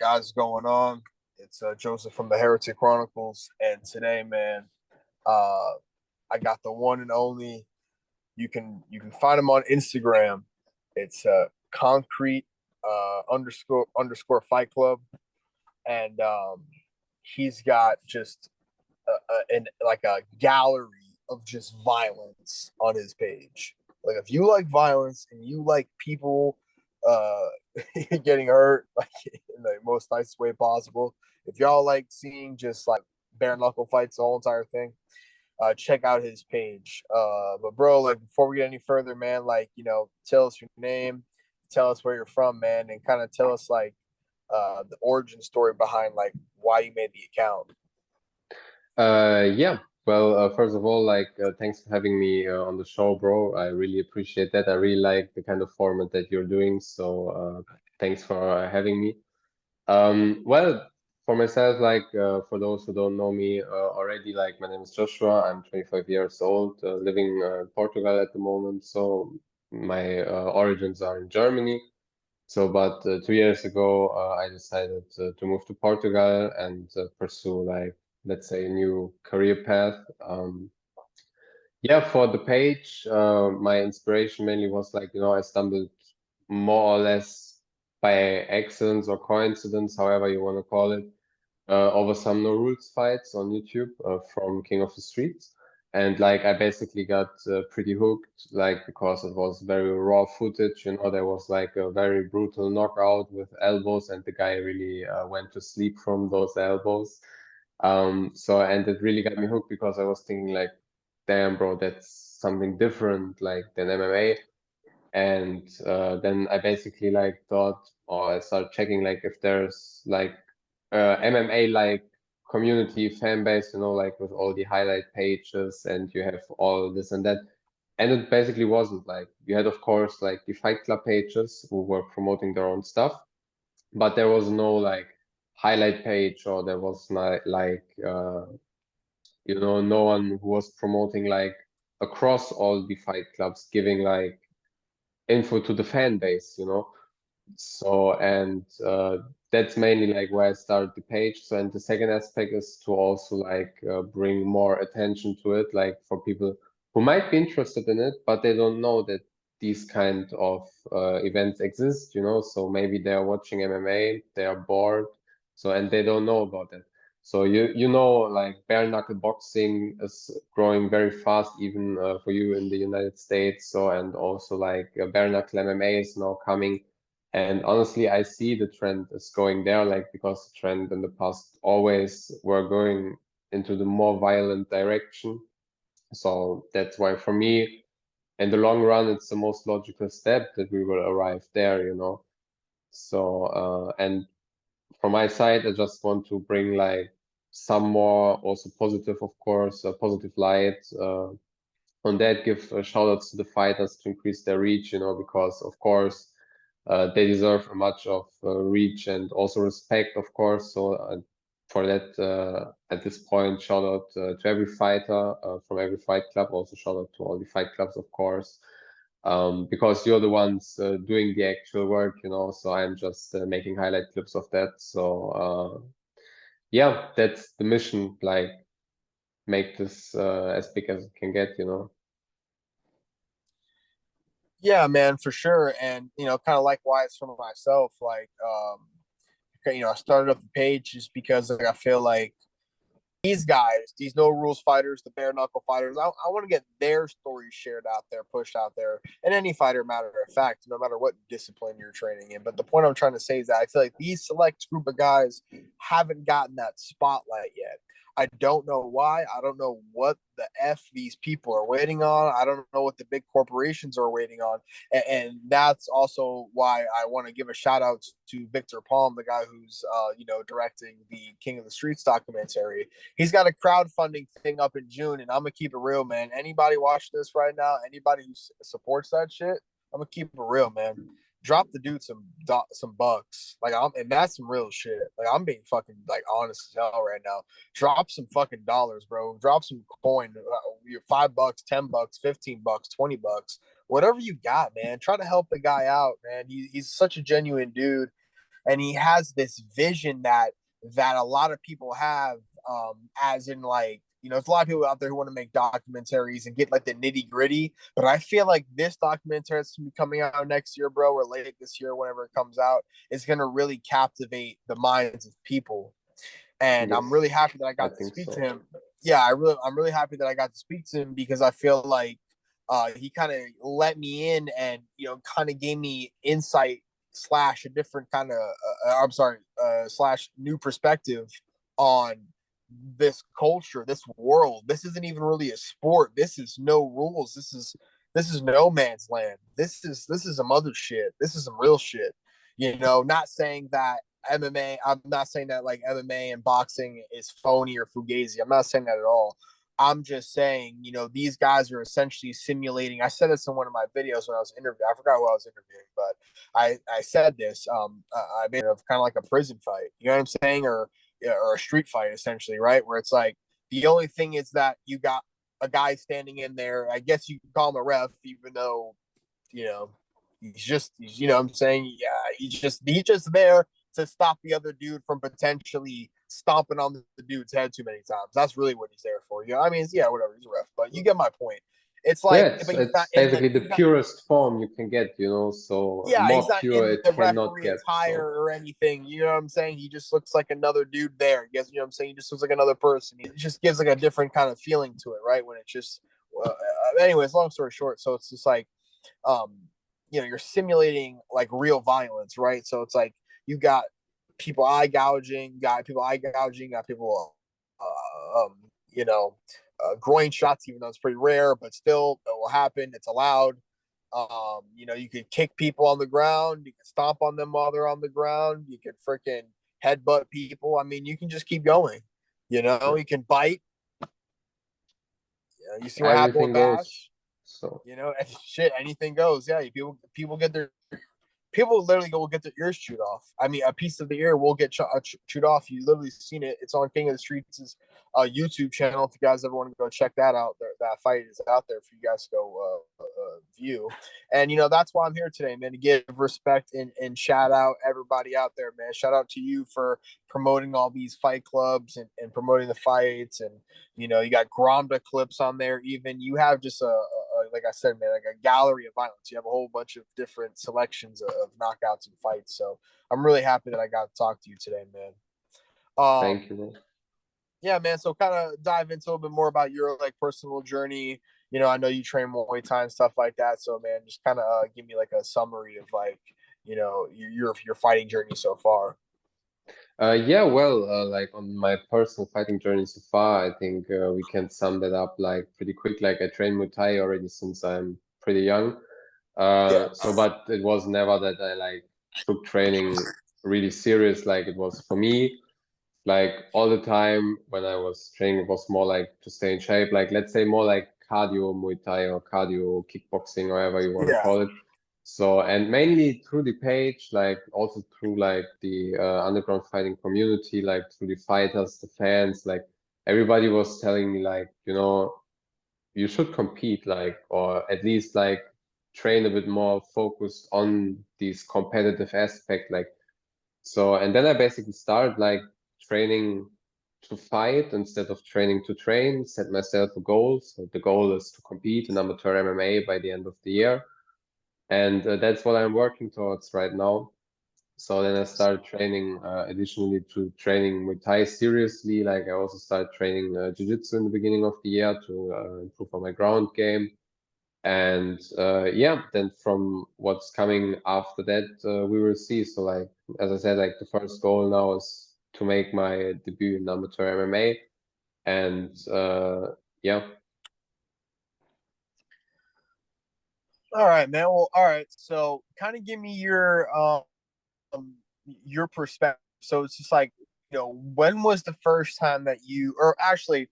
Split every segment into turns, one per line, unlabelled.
guys going on? It's Joseph from the Heretic Chronicles, and today, man, uh, I got the one and only. You can find him on Instagram. It's concrete underscore Fight Club, and he's got just a gallery of just violence on his page. Like if you like violence and you like people uh getting hurt like in the most nicest way possible, if y'all like seeing just like bare knuckle fights, the whole entire thing, check out his page. But bro, like before we get any further, man, like tell us your name, tell us where you're from, man, and kind of tell us like the origin story behind like why you made the account.
Yeah. Well, first of all, thanks for having me on the show, bro. I really appreciate that. I really like the kind of format that you're doing. So, thanks for having me. Well, for myself, for those who don't know me already, like my name is Joshua. I'm 25 years old, living in Portugal at the moment. So my origins are in Germany. So, but 2 years ago, I decided to move to Portugal and pursue, like, let's say, a new career path. Yeah, for the page, my inspiration mainly was like, I stumbled more or less by accident or coincidence, however you want to call it, over some no rules fights on YouTube from King of the Streets. And like I basically got pretty hooked, like because it was very raw footage, there was like a very brutal knockout with elbows, and the guy really went to sleep from those elbows. So and it really got me hooked because I was thinking like, damn, bro, that's something different like than MMA. And then I basically like thought, or I started checking like if there's like MMA like community fan base, like with all the highlight pages and you have all this and that. And it basically wasn't like you had, of course, like the Fight Club pages who were promoting their own stuff, but there was no like highlight page, or there was not like no one who was promoting like across all the Fight Clubs, giving like info to the fan base. So, and that's mainly like where I started the page. So, and the second aspect is to also like bring more attention to it, like for people who might be interested in it, but they don't know that these kind of events exist. So maybe they are watching MMA, they are bored, so and they don't know about it. So like bare knuckle boxing is growing very fast, even for you in the United States. So, and also like bare knuckle MMA is now coming. And honestly, I see the trend is going there, like because the trend in the past always were going into the more violent direction. So that's why for me, in the long run, it's the most logical step that we will arrive there. So, and from my side, I just want to bring like some more also positive, of course, positive light on that, give shout outs to the fighters to increase their reach, because of course they deserve much of reach and also respect, of course. So for that, at this point, shout out to every fighter from every fight club. Also shout out to all the fight clubs, of course, because you're the ones doing the actual work. So I'm just making highlight clips of that. So yeah, that's the mission. Like make this as big as it can get.
Yeah, man, for sure. And kind of likewise for myself, like I started up the page just because like I feel like these guys, these no rules fighters, the bare knuckle fighters, I want to get their stories shared out there, pushed out there. And any fighter, matter of fact, no matter what discipline you're training in. But the point I'm trying to say is that I feel like these select group of guys haven't gotten that spotlight yet. I don't know why. I don't know what the F these people are waiting on. I don't know what the big corporations are waiting on. And that's also why I want to give a shout out to Victor Palm, the guy who's, directing the King of the Streets documentary. He's got a crowdfunding thing up in June, and I'm gonna keep it real, man. Anybody watch this right now? Anybody who supports that shit, I'm gonna keep it real, man. Drop the dude some bucks, like and that's some real shit. Like I'm being fucking like honest as hell right now. Drop some fucking dollars, bro. Drop some coin. Your $5, $10, $15, $20, whatever you got, man. Try to help the guy out, man. He's such a genuine dude. and he has this vision that a lot of people have, as in like, there's a lot of people out there who want to make documentaries and get like the nitty gritty. But I feel like this documentary that's gonna be coming out next year, bro, or late this year, whenever it comes out, is gonna really captivate the minds of people. And I'm
Yes,
really happy that I
I
got to
think
speak to
so.
him. Yeah, I'm really happy that I got to speak to him because I feel like he kind of let me in and kind of gave me insight slash a different kind of I'm sorry slash new perspective on this culture, this world. This isn't even really a sport. This is no rules. This is no man's land. This is some other shit. This is some real shit. Not saying that MMA. I'm not saying that like MMA and boxing is phony or fugazi. I'm not saying that at all. I'm just saying, these guys are essentially simulating. I said this in one of my videos when I was interviewed. I forgot who I was interviewing, but I said this. I made it of kind of like a prison fight. You know what I'm saying, or a street fight essentially, right? Where it's like the only thing is that you got a guy standing in there. I guess you can call him a ref, even though you know what I'm saying, yeah, he's just there to stop the other dude from potentially stomping on the dude's head too many times. That's really what he's there for. I mean, yeah, whatever, he's a ref, but you get my point. It's
Yeah,
like,
it's
but he's not
it's
in the
basically the
he's not
purest form you can get, so
yeah, he's
more
not
pure
in
it
the
cannot
referee
get.
attire
So
or anything. You know what I'm saying? He just looks like another dude there. Yes, you know what I'm saying? He just looks like another person. It just gives like a different kind of feeling to it, right? When it's just, anyways, long story short, so it's just like, um, you're simulating like real violence, right? So it's like you got people eye gouging, got people, groin shots, even though it's pretty rare, but still it will happen. It's allowed. You could kick people on the ground. You can stomp on them while they're on the ground. You could freaking headbutt people. I mean, you can just keep going.
yeah,
You can bite. You see what happened with
everything goes.
Bash.
So
Shit, anything goes. Yeah, people get their people literally will get their ears chewed off. I mean, a piece of the ear will get chewed off. You literally seen it. It's on King of the Streets' YouTube channel. If you guys ever want to go check that out, that fight is out there for you guys to go view. And that's why I'm here today, man, to give respect and shout out everybody out there, man. Shout out to you for promoting all these fight clubs and promoting the fights. And you got Gramda clips on there. Even you have just like I said, man, like a gallery of violence. You have a whole bunch of different selections of knockouts and fights. So I'm really happy that I got to talk to you today, man.
thank you, bro.
Yeah, man. So kind of dive into a little bit more about your like personal journey. I know you train Muay Thai and stuff like that. So man, just kind of give me like a summary of like your fighting journey so far.
Yeah, well, like on my personal fighting journey so far, I think we can sum that up like pretty quick. Like I train Muay Thai already since I'm pretty young.
Yeah.
But it was never that I like took training really serious. Like it was for me, like all the time when I was training, it was more like to stay in shape. Like let's say more like cardio Muay Thai or cardio kickboxing, or whatever you want to
Yeah.
call it. So, and mainly through the page, like also through like the underground fighting community, like through the fighters, the fans, like everybody was telling me like, you should compete, like, or at least like train a bit more focused on these competitive aspect, like. So, and then I basically started like training to fight instead of training to train, set myself a goal. So the goal is to compete in amateur MMA by the end of the year. And that's what I'm working towards right now. So then I started training, additionally to training Muay Thai seriously. Like I also started training Jiu-Jitsu in the beginning of the year to improve on my ground game. And yeah, then from what's coming after that, we will see. So like, as I said, like the first goal now is to make my debut in amateur MMA. And yeah,
All right, man. Well, all right. So kind of give me your perspective. So it's just like, when was the first time that or actually,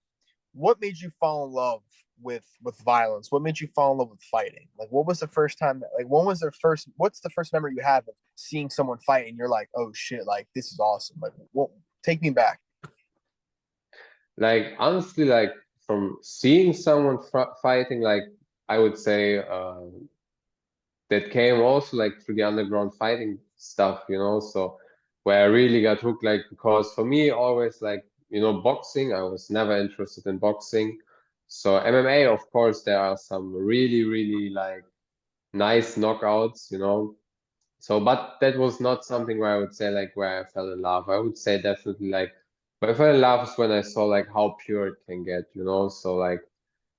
what made you fall in love with violence? What made you fall in love with fighting? Like, what was the first time that, like, what's the first memory you have of seeing someone fight and you're like, oh shit, like this is awesome. Like, what? Take me back.
like honestly, like from seeing someone fighting, like I would say that came also like through the underground fighting stuff. So where I really got hooked, like, because for me, always like, boxing, I was never interested in boxing. So MMA, of course, there are some really, really like nice knockouts, So, but that was not something where I would say like where I fell in love. I would say definitely like where I fell in love is when I saw like how pure it can get, So like,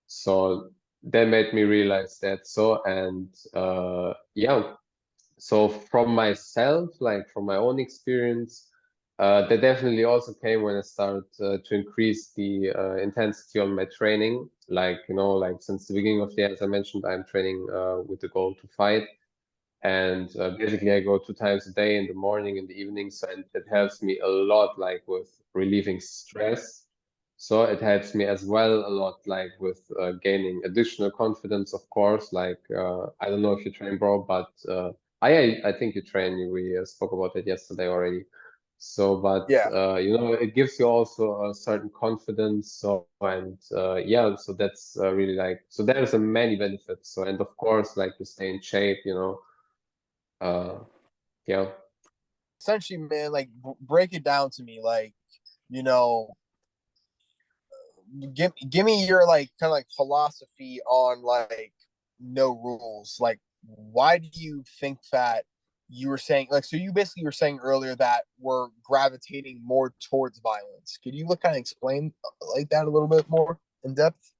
so that made me realize that. So, and yeah. So from myself, like from my own experience, that definitely also came when I started to increase the intensity on my training. Like, like since the beginning of the year, as I mentioned, I'm training with the goal to fight. And basically, I go 2 times a day in the morning and the evening. So and it helps me a lot, like with relieving stress. So it helps me as well a lot, like with gaining additional confidence, of course. Like I don't know if you train, bro, but I think you train. We spoke about it yesterday already. So, but
Yeah,
it gives you also a certain confidence. So and yeah, so that's really like so. There's a many benefits. So and of course, like you stay in shape. Uh, yeah.
essentially, man, like break it down to me, like you know, give me your like kind of like philosophy on like no rules. Like, why do you think that you were saying like so? You basically were saying earlier that we're gravitating more towards violence. Could you kind of explain like that a little bit more in depth?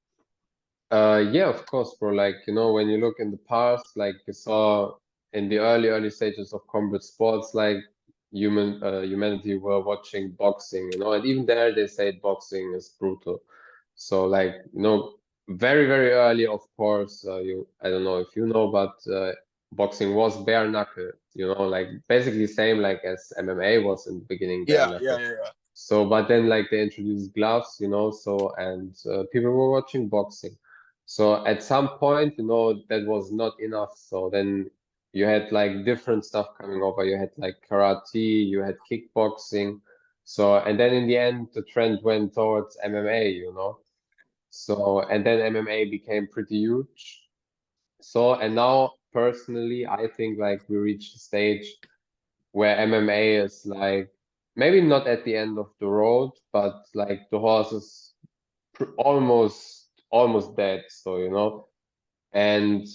Yeah, of course, bro. Like, when you look in the past, like you saw in the early stages of combat sports, like humanity were watching boxing, and even there they said boxing is brutal. So like, very, very early, of course, I don't know if you know, but boxing was bare knuckle, like basically same like as MMA was in the beginning, bare
Yeah, yeah,
knuckle.
yeah, yeah.
So, but then like they introduced gloves, so and people were watching boxing. So at some point, that was not enough. So then you had like different stuff coming over. You had like karate, you had kickboxing. So, and then in the end, the trend went towards MMA, So, and then MMA became pretty huge. So, and now personally, I think like we reached a stage where MMA is like maybe not at the end of the road, but like the horse is almost dead. So and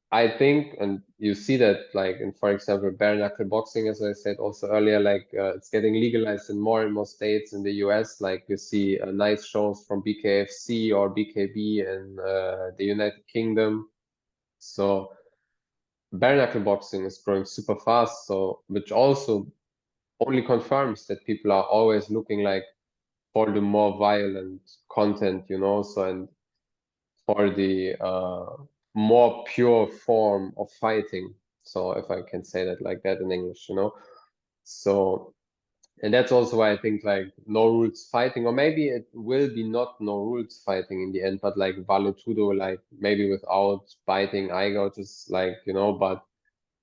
I think, and you see that like in, for example, bare knuckle boxing, as I said also earlier, like it's getting legalized in more and more states in the US. Like you see nice shows from BKFC or BKB in the United Kingdom. So bare knuckle boxing is growing super fast. So which also only confirms that people are always looking like for the more violent content, So and for the more pure form of fighting. So if I can say that like that in English, So and that's also why I think like no rules fighting, or maybe it will be not no rules fighting in the end, but like Vale Tudo, like maybe without biting eye gouges, like but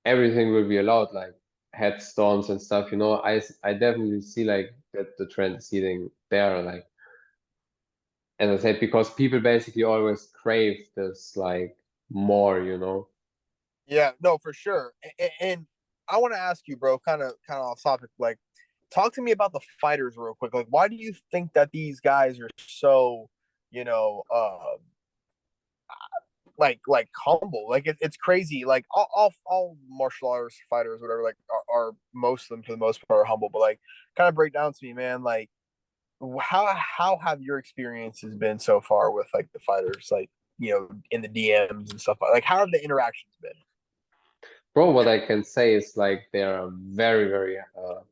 everything will be allowed, like headstones and stuff. I definitely see like that the trend is heading there, like as I said, because people basically always crave this like more,
Yeah, no, for sure. And I want to ask you, bro, kind of off topic, like talk to me about the fighters real quick. Like why do you think that these guys are so, you know, like humble? Like it's crazy. Like all martial arts fighters, whatever, like are most of them for the most part are humble, but like kind of break down to me, man, like how have your experiences been so far with like the fighters, like in the DMs and stuff like how have the interactions been?
Bro, what I can say is like they are very, very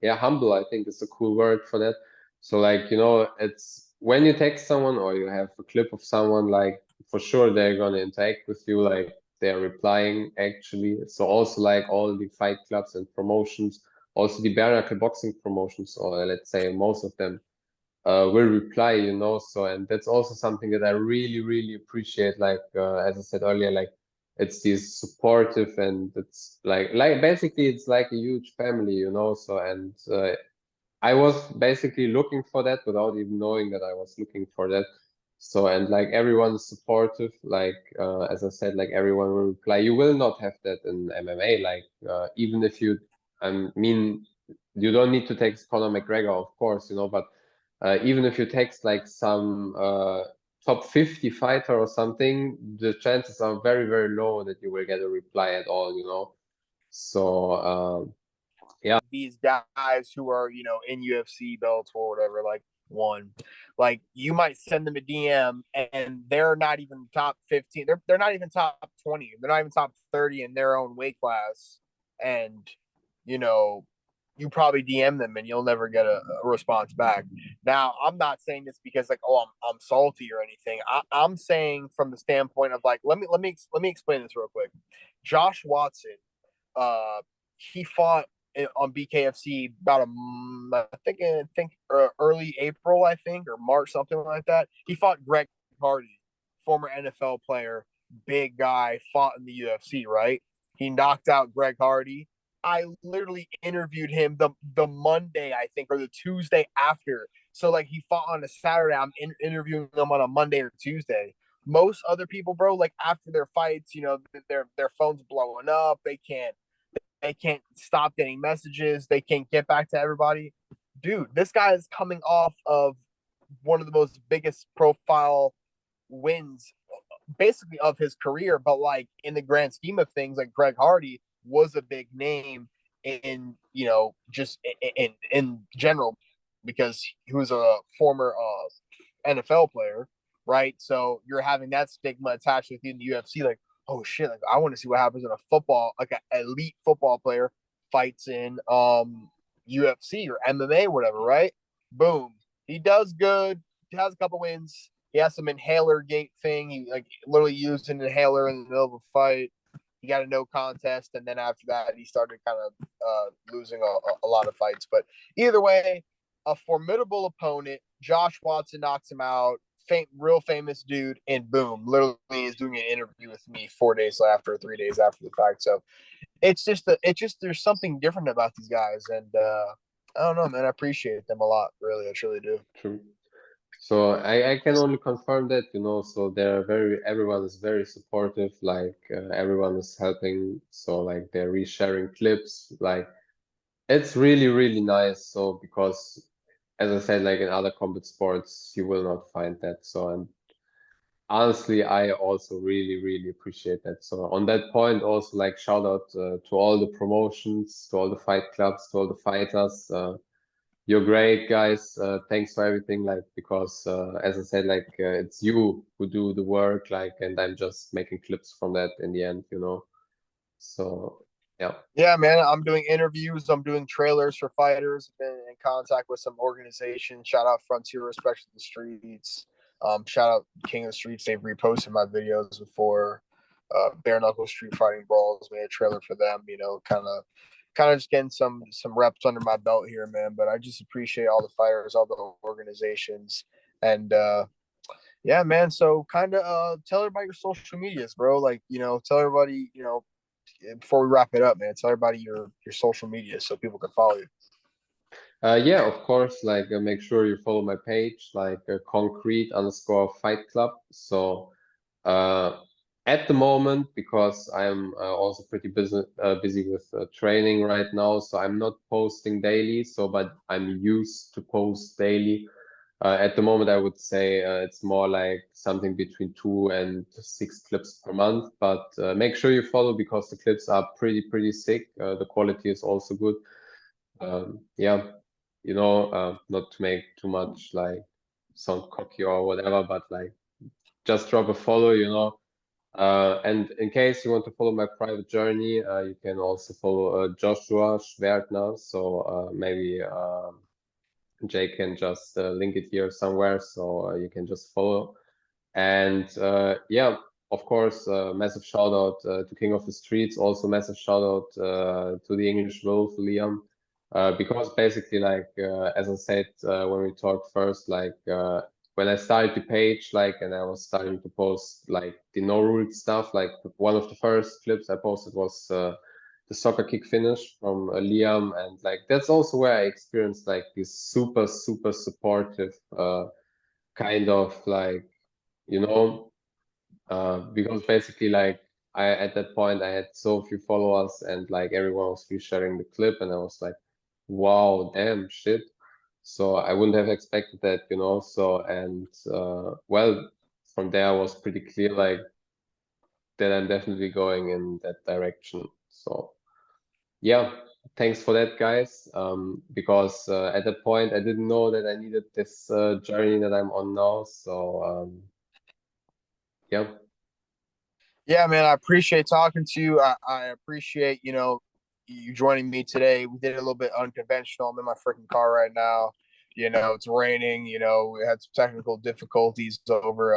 yeah, humble, I think is a cool word for that. So like, it's when you text someone or you have a clip of someone, like for sure they're gonna interact with you, like they're replying actually. So also like all the fight clubs and promotions, also the bare knuckle boxing promotions, or let's say most of them will reply, So, and that's also something that I really, really appreciate. Like, as I said earlier, like it's this supportive and it's like basically it's like a huge family, So, and I was basically looking for that without even knowing that I was looking for that. So, and like everyone's supportive, like as I said, like everyone will reply. You will not have that in MMA, like even if you, I mean, you don't need to text Conor McGregor, of course, you know, but even if you text like some top 50 fighter or something, the chances are very, very low that you will get a reply at all, you know. So yeah.
These guys who are, you know, in UFC belts or whatever, like one, like you might send them a DM and they're not even top 15. They're not even top 20. They're not even top 30 in their own weight class. And, you know, you probably DM them and you'll never get a response back. Now, I'm not saying this because like, oh, I'm salty or anything. I'm saying from the standpoint of like, let me explain this real quick. Josh Watson, uh, he fought on BKFC about I think early April, I think, or March, something like that. He fought Greg Hardy, former NFL player, big guy, fought in the UFC, right? He knocked out Greg Hardy. I literally interviewed him the Monday, I think, or the Tuesday after. So like he fought on a Saturday. I'm interviewing him on a Monday or Tuesday. Most other people, bro, like after their fights, you know, their phones blowing up. They can't stop getting messages. They can't get back to everybody. Dude, this guy is coming off of one of the most biggest profile wins basically of his career, but like in the grand scheme of things, like Greg Hardy was a big name in, you know, just in general because he was a former NFL player, right? So you're having that stigma attached with you in the UFC, like, oh shit, like I want to see what happens when a football, like an elite football player fights in UFC or MMA, whatever, right? Boom. He does good. He has a couple wins. He has some inhaler gate thing. He like literally used an inhaler in the middle of a fight. He got a no contest, and then after that, he started kind of losing a lot of fights. But either way, a formidable opponent. Josh Watson knocks him out. Real famous dude, and boom, literally is doing an interview with me 4 days after, 3 days after the fact. So it's just there's something different about these guys, and I don't know, man. I appreciate them a lot, really. I truly do.
True. So I can only confirm that, you know, so they're very, everyone is very supportive, like everyone is helping. So like they're resharing clips, like it's really, really nice. So because as I said, like in other combat sports, you will not find that. So and honestly, I also really, really appreciate that. So on that point, also like shout out to all the promotions, to all the fight clubs, to all the fighters. You're great, guys. Thanks for everything. Like because as I said, like it's you who do the work, like, and I'm just making clips from that in the end, you know. So yeah.
Yeah, man. I'm doing interviews. I'm doing trailers for fighters. I've been in contact with some organizations. Shout out Frontier Respect to the Streets. Shout out King of the Streets. They've reposted my videos before. Bare knuckle street fighting brawls. Made a trailer for them. You know, kind of just getting some reps under my belt here, man. But I just appreciate all the fighters, all the organizations, and yeah, man. So kind of tell everybody your social medias, bro. Like, you know, tell everybody, you know, before we wrap it up, man, tell everybody your social media so people can follow you.
Yeah, of course, like make sure you follow my page, like concrete_fight club. So uh, at the moment, because I'm also pretty busy with training right now, so I'm not posting daily. So, but I'm used to post daily. At the moment, I would say it's more like something between 2 and 6 clips per month. But make sure you follow because the clips are pretty sick. The quality is also good. Yeah, you know, not to make too much like sound cocky or whatever, but like just drop a follow, you know. And in case you want to follow my private journey, you can also follow Joshua Schwerdtner. So maybe Jay can just link it here somewhere, so you can just follow. And yeah, of course, massive shout out to King of the Streets. Also, massive shout out to the English Wolf, Liam. Because basically, like as I said when we talked first, like when I started the page, like, and I was starting to post like the no rule stuff, like one of the first clips I posted was the soccer kick finish from Liam, and like that's also where I experienced like this super supportive kind of like, you know, because basically like I at that point I had so few followers and like everyone was resharing the clip and I was like, wow, damn, shit. So I wouldn't have expected that, you know. So and well, from there I was pretty clear like that I'm definitely going in that direction. So yeah, thanks for that, guys. Because at that point I didn't know that I needed this journey that I'm on now. So yeah,
Yeah, man, I appreciate talking to you. I appreciate, you joining me today. We did it a little bit unconventional. I'm in my freaking car right now. It's raining. We had some technical difficulties over,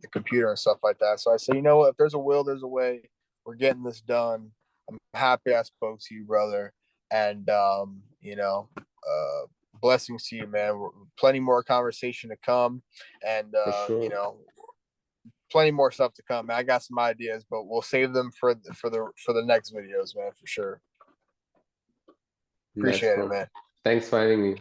the computer and stuff like that. So I said, what? If there's a will, there's a way. We're getting this done. I'm happy I spoke to you, brother. And, blessings to you, man. Plenty more conversation to come. And,
for sure.
plenty more stuff to come. I got some ideas, but we'll save them for the next videos, man, for sure.
Nice,
Appreciate it,
bro.
man.
Thanks for having me.